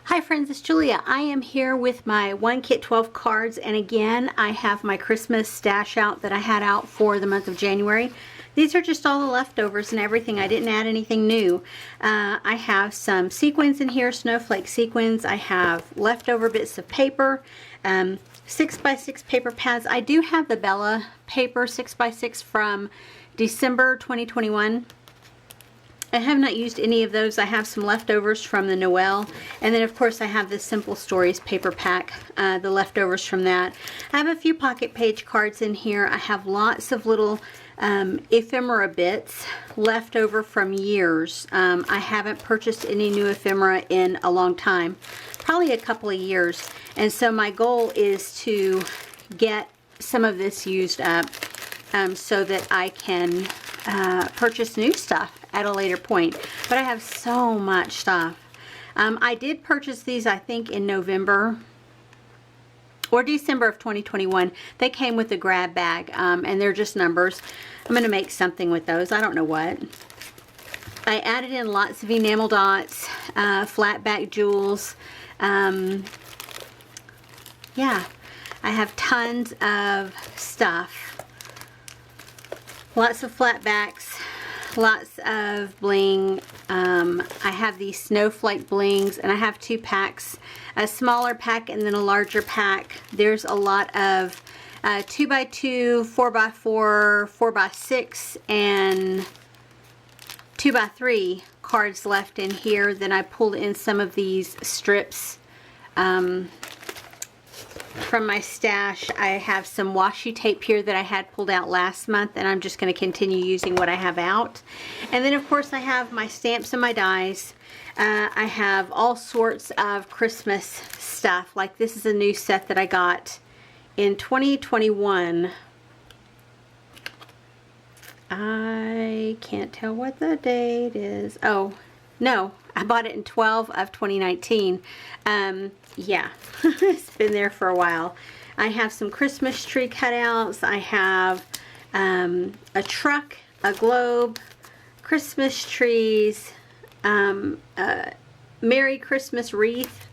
Hi friends, it's Julia. I am here with my 1Kit-12 cards, and again I have my Christmas stash out that I had out for the month of January. These are just all the leftovers and everything. I didn't add anything new. I have some sequins in here, snowflake sequins. I have leftover bits of paper, 6x6 paper pads. I do have the Bella paper 6x6 from December 2021. I have not used any of those. I have some leftovers from the Noel, and then of course I have this Simple Stories paper pack, the leftovers from that. I have a few pocket page cards in here. I have lots of little ephemera bits left over from years. I haven't purchased any new ephemera in a long time, probably a couple of years, and so my goal is to get some of this used up so that I can purchase new stuff at a later point. But I have so much stuff. I did purchase these, I think, in November or December of 2021. They came with a grab bag, and they're just numbers. I'm going to make something with those. I don't know what. I added in lots of enamel dots, flat back jewels. Yeah, I have tons of stuff. Lots of flat backs, lots of bling. I have these snowflake blings, and I have two packs, a smaller pack and then a larger pack. There's a lot of 2x2, 4x4, 4x6, and 2x3 cards left in here. Then I pulled in some of these strips from my stash. I have some washi tape here that I had pulled out last month, and I'm just going to continue using what I have out. And then of course I have my stamps and my dies. I have all sorts of Christmas stuff. Like this is a new set that I got in 2021. I can't tell what the date is. Oh no, I bought it in 12 of 2019. Yeah, it's been there for a while. I have some Christmas tree cutouts. I have a truck, a globe, Christmas trees, Merry Christmas wreath,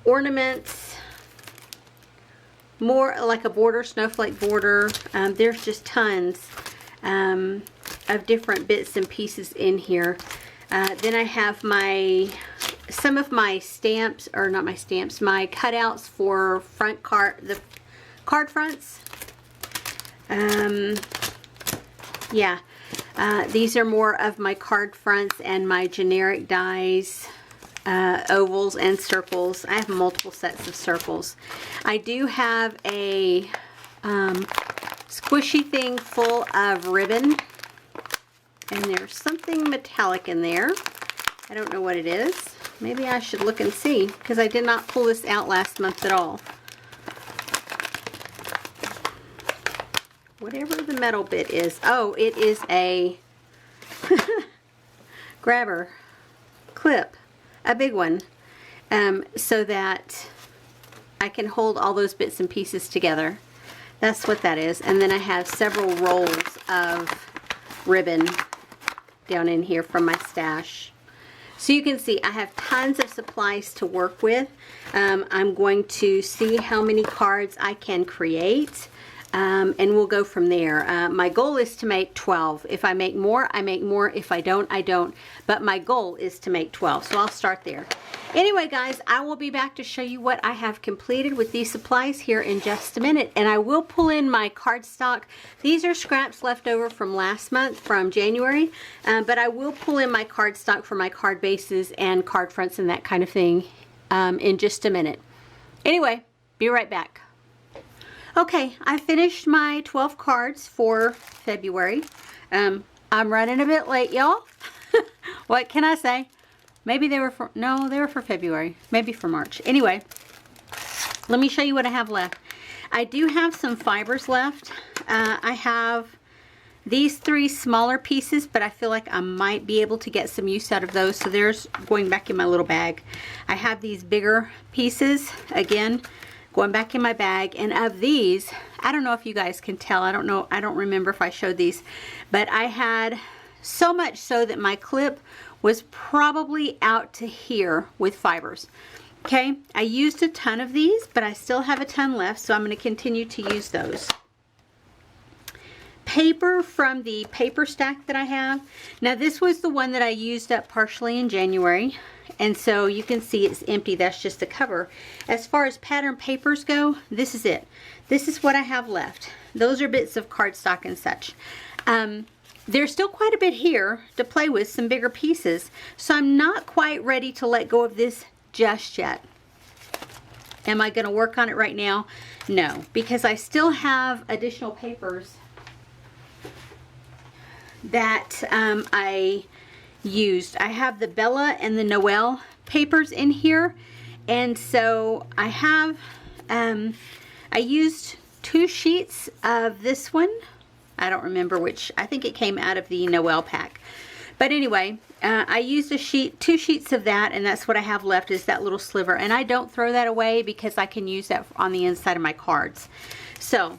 ornaments, more like a border, snowflake border. There's just tons of different bits and pieces in here. Then I have some of my stamps, or not my stamps, my cutouts for the card fronts. Yeah, these are more of my card fronts and my generic dies, ovals and circles. I have multiple sets of circles. I do have a squishy thing full of ribbon, and there's something metallic in there. I don't know what it is. Maybe I should look and see, because I did not pull this out last month at all. Whatever the metal bit is. Oh, it is a grabber clip, a big one, so that I can hold all those bits and pieces together. That's what that is. And then I have several rolls of ribbon down in here from my stash. So you can see I have tons of supplies to work with. I'm going to see how many cards I can create, and we'll go from there. My goal is to make 12. If I make more, I make more. If I don't, I don't. But my goal is to make 12, so I'll start there. Anyway, guys, I will be back to show you what I have completed with these supplies here in just a minute. And I will pull in my cardstock. These are scraps left over from last month, from January. But I will pull in my cardstock for my card bases and card fronts and that kind of thing in just a minute. Anyway, be right back. Okay, I finished my 12 cards for February. I'm running a bit late, y'all. What can I say? Maybe they were for, no, they were for February. Maybe for March. Anyway, let me show you what I have left. I do have some fibers left. I have these 3 smaller pieces, but I feel like I might be able to get some use out of those. So there's going back in my little bag. I have these bigger pieces, again, going back in my bag. And of these, I don't know if you guys can tell. I don't know. I don't remember if I showed these, but I had so much so that my clip was probably out to here with fibers. Okay, I used a ton of these, but I still have a ton left, so I'm going to continue to use those. Paper from the paper stack that I have. Now this was the one that I used up partially in January, and so you can see it's empty. That's just the cover. As far as pattern papers go, this is it. This is what I have left. Those are bits of cardstock and such. There's still quite a bit here to play with, some bigger pieces, so I'm not quite ready to let go of this just yet. Am I going to work on it right now? No, because I still have additional papers that I used. I have the Bella and the Noel papers in here, and so I have I used 2 sheets of this one. I don't remember which. I think it came out of the Noel pack, but anyway, I used 2 sheets of that, and that's what I have left, is that little sliver, and I don't throw that away because I can use that on the inside of my cards. So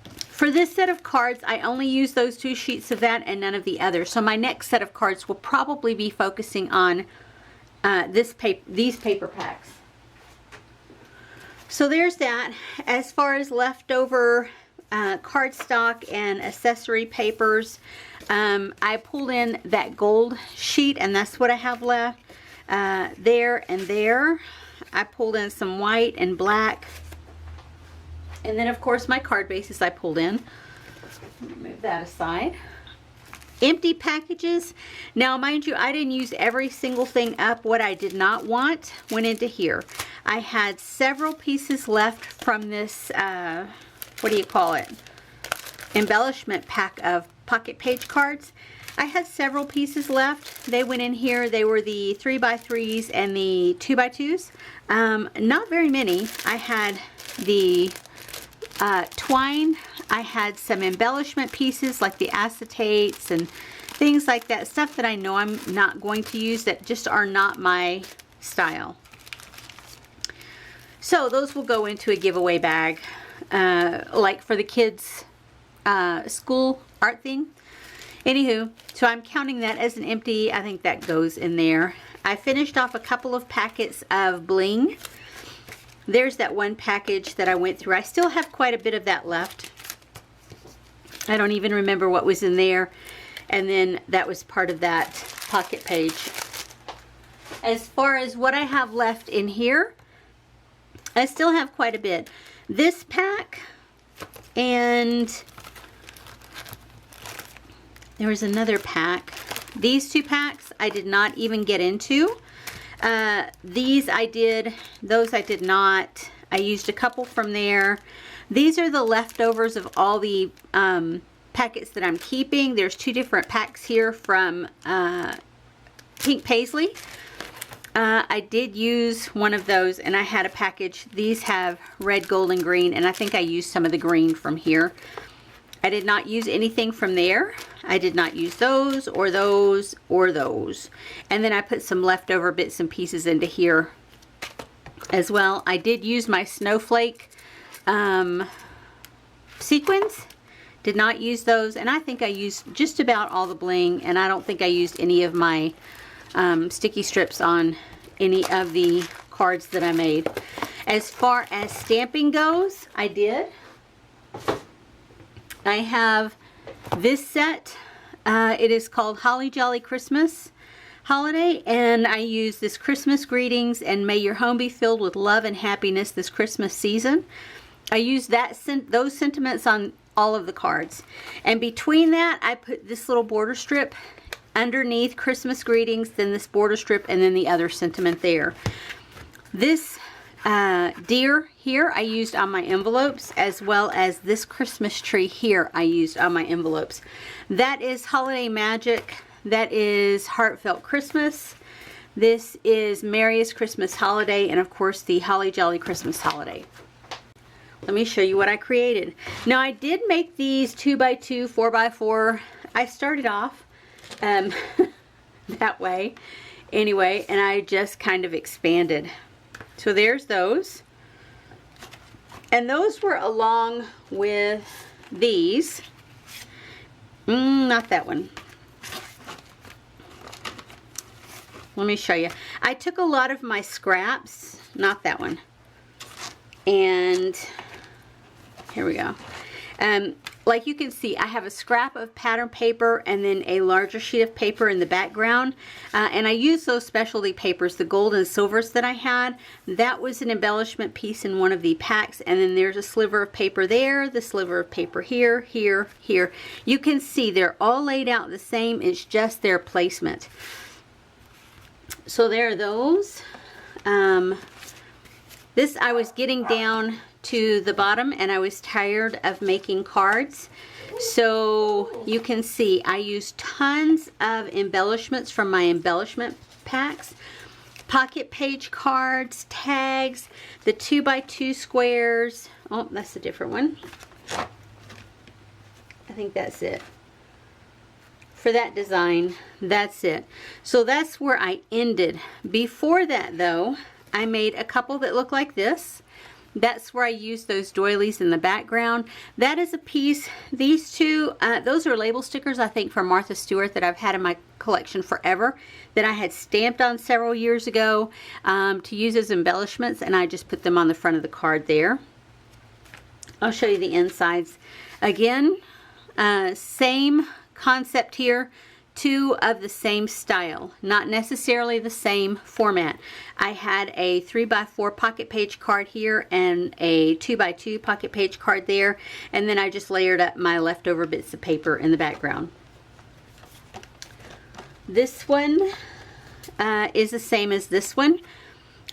for this set of cards, I only use those 2 sheets of that and none of the others. So my next set of cards will probably be focusing on these paper packs. So there's that. As far as leftover cardstock and accessory papers, I pulled in that gold sheet, and that's what I have left. There and there. I pulled in some white and black. And then, of course, my card bases I pulled in. Move that aside. Empty packages. Now, mind you, I didn't use every single thing up. What I did not want went into here. I had several pieces left from this, what do you call it? Embellishment pack of pocket page cards. I had several pieces left. They went in here. They were the 3x3s and the 2x2s. Not very many. I had the twine. I had some embellishment pieces like the acetates and things like that, stuff that I know I'm not going to use, that just are not my style. So those will go into a giveaway bag, like for the kids school art thing. Anywho, so I'm counting that as an empty. I think that goes in there. I finished off a couple of packets of bling. There's that one package that I went through. I still have quite a bit of that left. I don't even remember what was in there. And then that was part of that pocket page. As far as what I have left in here, I still have quite a bit. This pack, and there was another pack. These 2 packs I did not even get into. These I did, those I did not. I used a couple from there. These are the leftovers of all the packets that I'm keeping. There's 2 different packs here from Pink Paisley. I did use one of those, and I had a package. These have red, gold, and green, and I think I used some of the green from here. I did not use anything from there. I did not use those or those or those. And then I put some leftover bits and pieces into here as well. I did use my snowflake sequins. Did not use those. And I think I used just about all the bling. And I don't think I used any of my sticky strips on any of the cards that I made. As far as stamping goes, I did. I have this set. It is called Holly Jolly Christmas Holiday, and I use this Christmas greetings and may your home be filled with love and happiness this Christmas season. I use those sentiments on all of the cards, and between that I put this little border strip underneath Christmas greetings, then this border strip, and then the other sentiment there. This deer here I used on my envelopes, as well as this Christmas tree here I used on my envelopes. That is Holiday Magic. That is Heartfelt Christmas. This is Merriest Christmas Holiday, and of course the Holly Jolly Christmas Holiday. Let me show you what I created. Now I did make these 2x2, 4x4. I started off that way anyway, and I just kind of expanded. So there's those. And those were along with these. Not that one. let me show you. I took a lot of my scraps, not that one, and here we go. Like you can see, I have a scrap of pattern paper and then a larger sheet of paper in the background. And I use those specialty papers, the gold and silvers that I had. That was an embellishment piece in one of the packs. And then there's a sliver of paper there, the sliver of paper here, here, here. You can see they're all laid out the same. It's just their placement. So there are those. This I was getting down to the bottom and I was tired of making cards, so you can see I used tons of embellishments from my embellishment packs, pocket page cards, tags, the 2x2 squares. Oh, that's a different one. I think that's it for that design. That's it. So that's where I ended. Before that though, I made a couple that look like this. That's where I used those doilies in the background. That is a piece. These two, those are label stickers, I think, from Martha Stewart that I've had in my collection forever, that I had stamped on several years ago to use as embellishments, and I just put them on the front of the card there. I'll show you the insides. Again, same concept here. Two of the same style, not necessarily the same format. I had a 3x4 pocket page card here and a 2x2 pocket page card there, and then I just layered up my leftover bits of paper in the background. This one is the same as this one.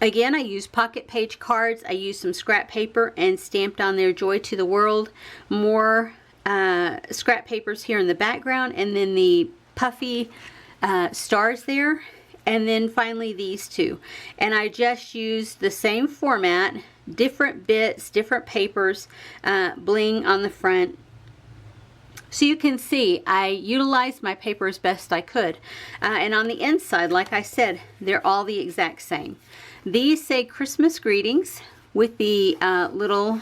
Again, I used pocket page cards. I used some scrap paper and stamped on there "Joy to the World." More scrap papers here in the background, and then the puffy stars there, and then finally these two. And I just used the same format, different bits, different papers, bling on the front. So you can see I utilized my paper as best I could. And on the inside, like I said, they're all the exact same. These say Christmas greetings with the little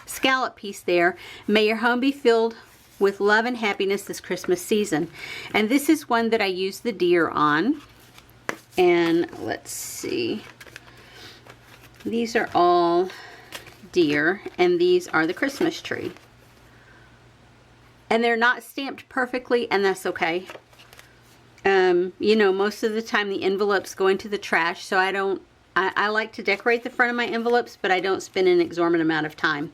scallop piece there. May your home be filled with love and happiness this Christmas season. And this is one that I used the deer on. And let's see. These are all deer, and these are the Christmas tree. And they're not stamped perfectly, and that's okay. You know, most of the time the envelopes go into the trash, so I like to decorate the front of my envelopes, but I don't spend an exorbitant amount of time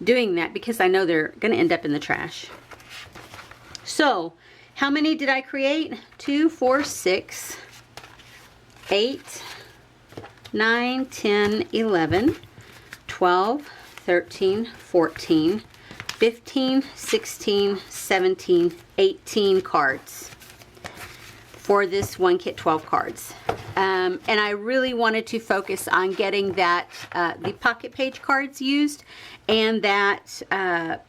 doing that because I know they're going to end up in the trash. So, how many did I create? 2, 4, 6, 8, 9, 10, 11, 12, 13, 14, 15, 16, 17, 18 cards for this 1Kit-12 cards. And I really wanted to focus on getting that the pocket page cards used and that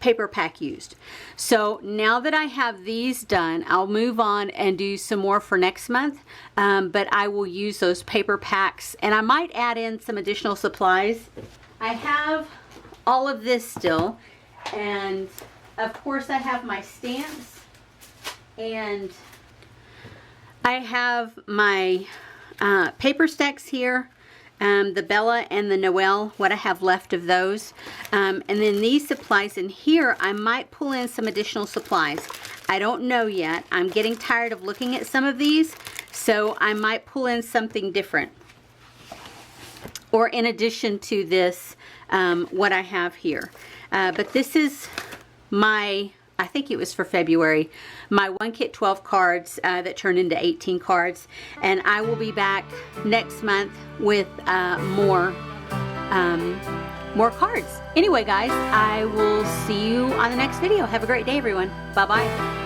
paper pack used. So now that I have these done, I'll move on and do some more for next month, but I will use those paper packs, and I might add in some additional supplies. I have all of this still, and of course I have my stamps, and I have my paper stacks here, the Bella and the Noel, what I have left of those. And then these supplies in here, I might pull in some additional supplies. I don't know yet. I'm getting tired of looking at some of these, so I might pull in something different. Or in addition to this, what I have here. But this is my, I think it was for February, my 1Kit-12 cards that turned into 18 cards, and I will be back next month with more cards. Anyway guys, I will see you on the next video. Have a great day everyone. Bye bye.